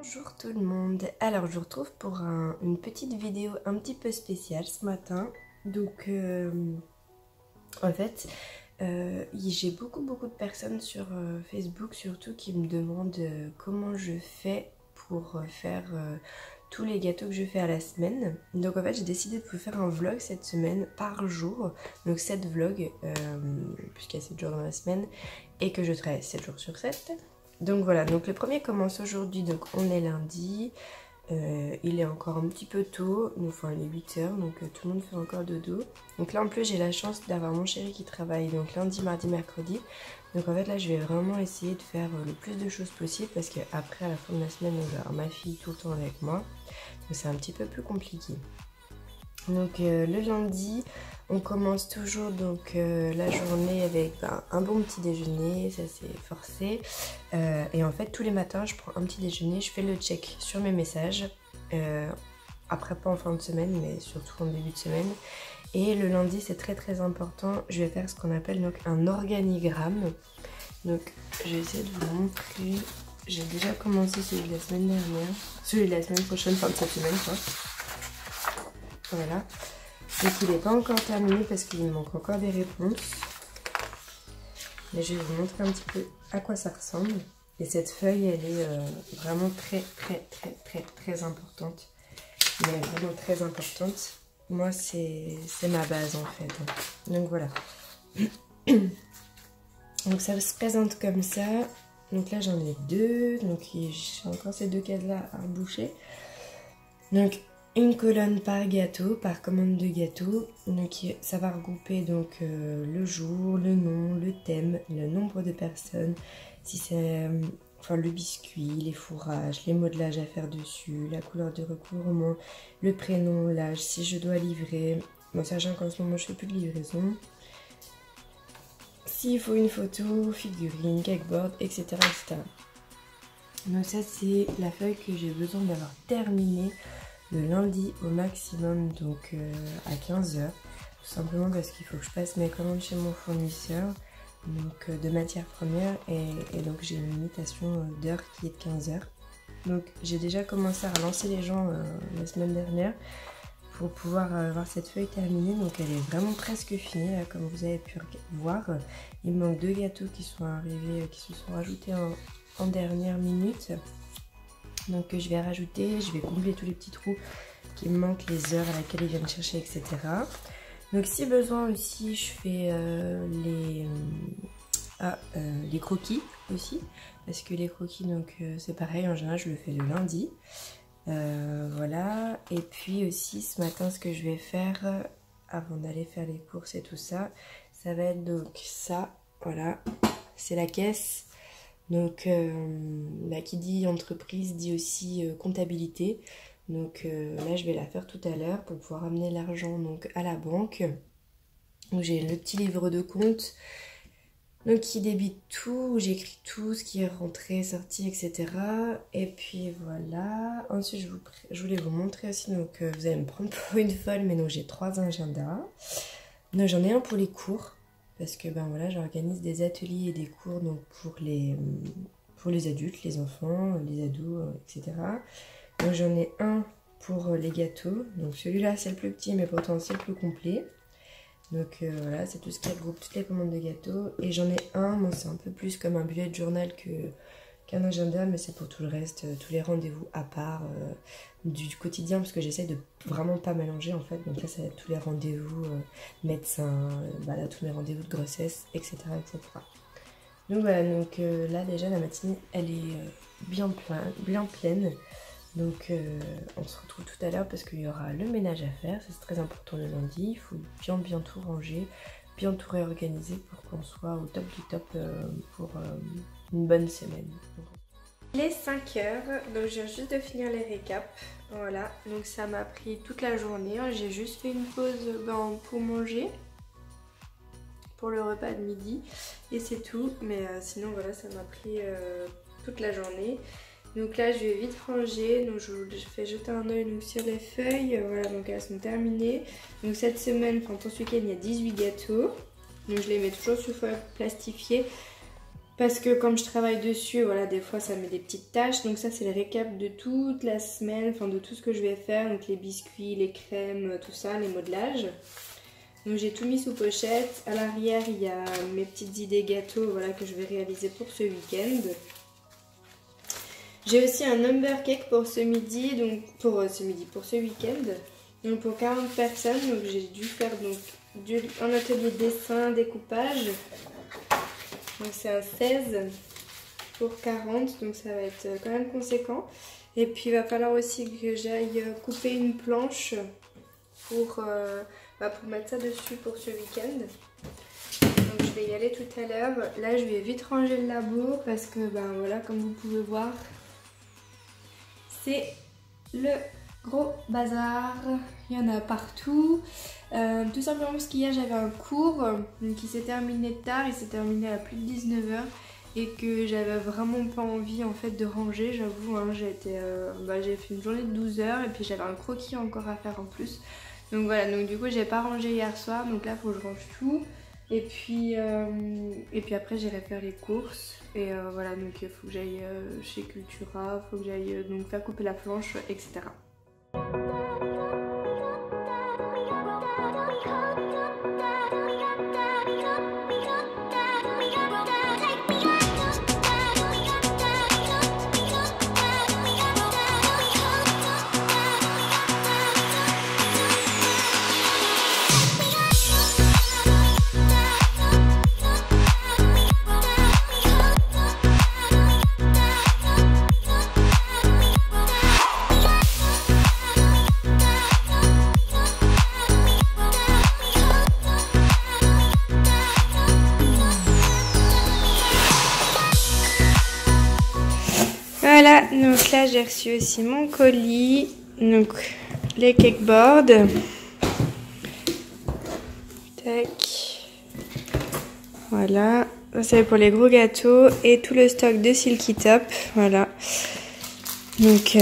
Bonjour tout le monde, alors je vous retrouve pour une petite vidéo un petit peu spéciale ce matin. Donc en fait j'ai beaucoup de personnes sur Facebook surtout qui me demandent comment je fais pour faire tous les gâteaux que je fais à la semaine. Donc en fait j'ai décidé de vous faire un vlog cette semaine par jour, donc 7 vlogs puisqu'il y a 7 jours dans la semaine et que je travaille 7 jours sur 7. Donc voilà, donc le premier commence aujourd'hui, donc on est lundi, il est encore un petit peu tôt, enfin il est 8 h, donc tout le monde fait encore dodo. Donc là en plus j'ai la chance d'avoir mon chéri qui travaille donc lundi, mardi, mercredi. Donc en fait là je vais vraiment essayer de faire le plus de choses possible parce qu'après à la fin de la semaine on va avoir ma fille tout le temps avec moi. Donc c'est un petit peu plus compliqué. Donc le lundi, on commence toujours donc la journée avec un bon petit déjeuner, ça c'est forcé. Et en fait tous les matins je prends un petit déjeuner, je fais le check sur mes messages. Après pas en fin de semaine mais surtout en début de semaine. Et le lundi c'est très important, je vais faire ce qu'on appelle donc un organigramme. Donc je vais essayer de vous montrer. J'ai déjà commencé celui de la semaine dernière, celui de la semaine prochaine, fin de cette semaine quoi. Voilà, donc il n'est pas encore terminé parce qu'il me manque encore des réponses. Mais je vais vous montrer un petit peu à quoi ça ressemble. Et cette feuille, elle est vraiment très importante. Mais vraiment très importante. Moi, c'est ma base en fait. Donc voilà. Donc ça se présente comme ça. Donc là, j'en ai deux. Donc j'ai encore ces deux cases-là à reboucher. Donc une colonne par gâteau, par commande de gâteau. Donc ça va regrouper donc le jour, le nom, le thème, le nombre de personnes, si c'est enfin le biscuit, les fourrages, les modelages à faire dessus, la couleur de recouvrement, le prénom, l'âge, si je dois livrer. Bon, sachant qu'en ce moment je fais plus de livraison. S'il faut une photo, figurine, cakeboard, etc. Donc ça c'est la feuille que j'ai besoin d'avoir terminée le lundi au maximum, donc à 15 h, tout simplement parce qu'il faut que je passe mes commandes chez mon fournisseur, donc de matières premières, et donc j'ai une limitation d'heure qui est de 15 h. Donc j'ai déjà commencé à relancer les gens la semaine dernière pour pouvoir avoir cette feuille terminée, donc elle est vraiment presque finie là, comme vous avez pu voir. Il me manque 2 gâteaux qui sont arrivés, qui se sont rajoutés en dernière minute. Donc je vais rajouter, je vais combler tous les petits trous qui me manquent, les heures à laquelle ils viennent chercher, etc. Donc si besoin aussi, je fais les croquis aussi. Parce que les croquis, donc c'est pareil, en général je le fais le lundi. Voilà. Et puis aussi ce matin, ce que je vais faire, avant d'aller faire les courses et tout ça, ça va être donc ça, voilà. C'est la caisse. Donc qui dit entreprise dit aussi comptabilité. Donc là je vais la faire tout à l'heure pour pouvoir amener l'argent donc à la banque. Donc j'ai le petit livre de compte donc qui débite tout, où j'écris tout ce qui est rentré, sorti, etc. Et puis voilà. Ensuite je voulais vous montrer aussi, donc vous allez me prendre pour une folle, mais donc j'ai 3 agendas. Donc j'en ai un pour les cours. Parce que ben voilà, j'organise des ateliers et des cours donc pour les adultes, les enfants, les ados, etc. Donc j'en ai un pour les gâteaux. Donc celui-là c'est le plus petit mais pourtant c'est le plus complet. Donc voilà, c'est tout ce qui regroupe toutes les commandes de gâteaux. Et j'en ai un, bon c'est un peu plus comme un bullet journal qu'un agenda, mais c'est pour tout le reste, tous les rendez-vous à part du quotidien, parce que j'essaie de vraiment pas mélanger en fait. Donc là ça va être tous les rendez-vous médecins, là tous mes rendez-vous de grossesse, etc. Donc voilà, donc là déjà la matinée elle est bien pleine. Donc on se retrouve tout à l'heure parce qu'il y aura le ménage à faire, c'est très important le lundi. Il faut bien tout ranger, bien tout réorganiser pour qu'on soit au top du top pour une bonne semaine. Il est 5 h, donc je viens juste de finir les récaps. Voilà, donc ça m'a pris toute la journée. J'ai juste fait une pause pour manger, pour le repas de midi, et c'est tout. Mais sinon voilà, ça m'a pris toute la journée. Donc là je vais vite ranger, donc je fais jeter un oeil sur les feuilles, voilà, donc elles sont terminées. Donc cette semaine, enfin ce week-end, il y a 18 gâteaux. Donc je les mets toujours sur feuille plastifiée Parce que comme je travaille dessus, voilà, des fois ça met des petites taches. Donc ça c'est le récap de toute la semaine, enfin de tout ce que je vais faire. Donc les biscuits, les crèmes, tout ça, les modelages. Donc j'ai tout mis sous pochette. À l'arrière il y a mes petites idées gâteaux, voilà, que je vais réaliser pour ce week-end. J'ai aussi un number cake pour ce midi, donc pour ce week-end. Donc pour 40 personnes, donc j'ai dû faire donc un atelier dessin, découpage. Donc c'est un 16 pour 40, donc ça va être quand même conséquent. Et puis il va falloir aussi que j'aille couper une planche pour mettre ça dessus pour ce week-end. Donc je vais y aller tout à l'heure. Là je vais vite ranger le labo parce que voilà, comme vous pouvez voir, c'est le gros bazar. Il y en a partout. Tout simplement parce qu'hier j'avais un cours qui s'est terminé tard, il s'est terminé à plus de 19 h et que j'avais vraiment pas envie en fait de ranger, j'avoue, hein, j'ai fait une journée de 12 h et puis j'avais un croquis encore à faire en plus. Donc voilà, donc du coup j'ai pas rangé hier soir, donc là faut que je range tout. Et puis après j'irai faire les courses et voilà, donc il faut que j'aille chez Cultura, faut que j'aille donc faire couper la planche, etc. Voilà, donc là j'ai reçu aussi mon colis, donc les cakeboards. Tac. Voilà, ça c'est pour les gros gâteaux et tout le stock de Silky Top. Voilà. Donc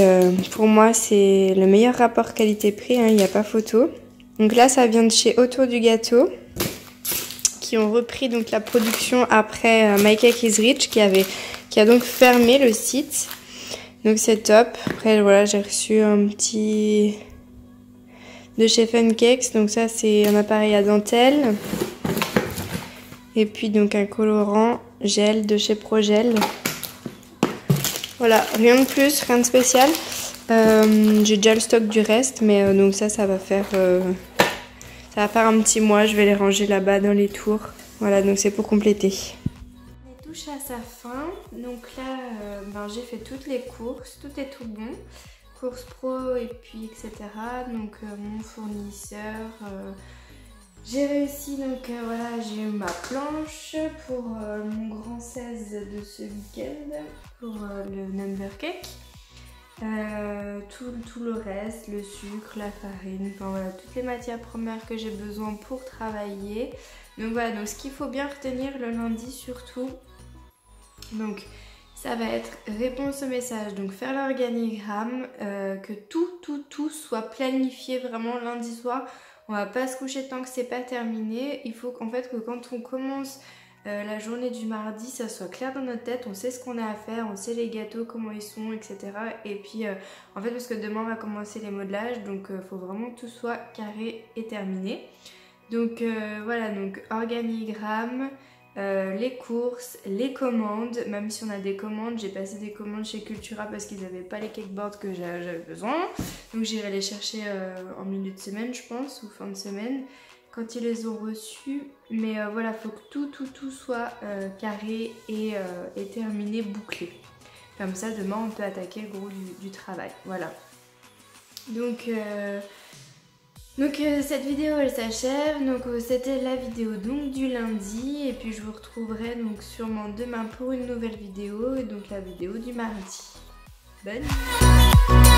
pour moi c'est le meilleur rapport qualité-prix, hein, il n'y a pas photo. Donc là ça vient de chez Autour du Gâteau, qui ont repris donc la production après My Cake is Rich, qui a donc fermé le site. Donc c'est top. Après voilà, j'ai reçu un petit de chez Fun Cakes. Donc ça c'est un appareil à dentelle. Et puis donc un colorant gel de chez Progel. Voilà, rien de plus, rien de spécial. J'ai déjà le stock du reste, mais donc ça va faire un petit mois. Je vais les ranger là-bas dans les tours. Voilà, donc c'est pour compléter. Touche à sa fin, donc là j'ai fait toutes les courses, tout est tout bon, courses pro et puis etc. Donc mon fournisseur, j'ai réussi, donc voilà, j'ai eu ma planche pour mon grand 16 de ce week-end, pour le number cake, tout le reste, le sucre, la farine, enfin voilà, toutes les matières premières que j'ai besoin pour travailler. Donc voilà, donc ce qu'il faut bien retenir le lundi surtout, donc ça va être réponse au message, donc faire l'organigramme, que tout soit planifié vraiment lundi soir. On va pas se coucher tant que c'est pas terminé. Il faut qu'en fait que quand on commence la journée du mardi, ça soit clair dans notre tête, on sait ce qu'on a à faire, on sait les gâteaux, comment ils sont, etc. Et puis en fait parce que demain on va commencer les modelages, donc faut vraiment que tout soit carré et terminé. Donc voilà, donc organigramme, les courses, les commandes, même si on a des commandes, j'ai passé des commandes chez Cultura parce qu'ils n'avaient pas les cakeboards que j'avais besoin. Donc j'irai les chercher en milieu de semaine je pense, ou fin de semaine, quand ils les ont reçus. Mais voilà, faut que tout soit carré et terminé, bouclé. Comme ça demain on peut attaquer le gros du travail, voilà. Donc cette vidéo elle s'achève, donc c'était la vidéo donc du lundi, et puis je vous retrouverai donc sûrement demain pour une nouvelle vidéo, et donc la vidéo du mardi. Bonne nuit.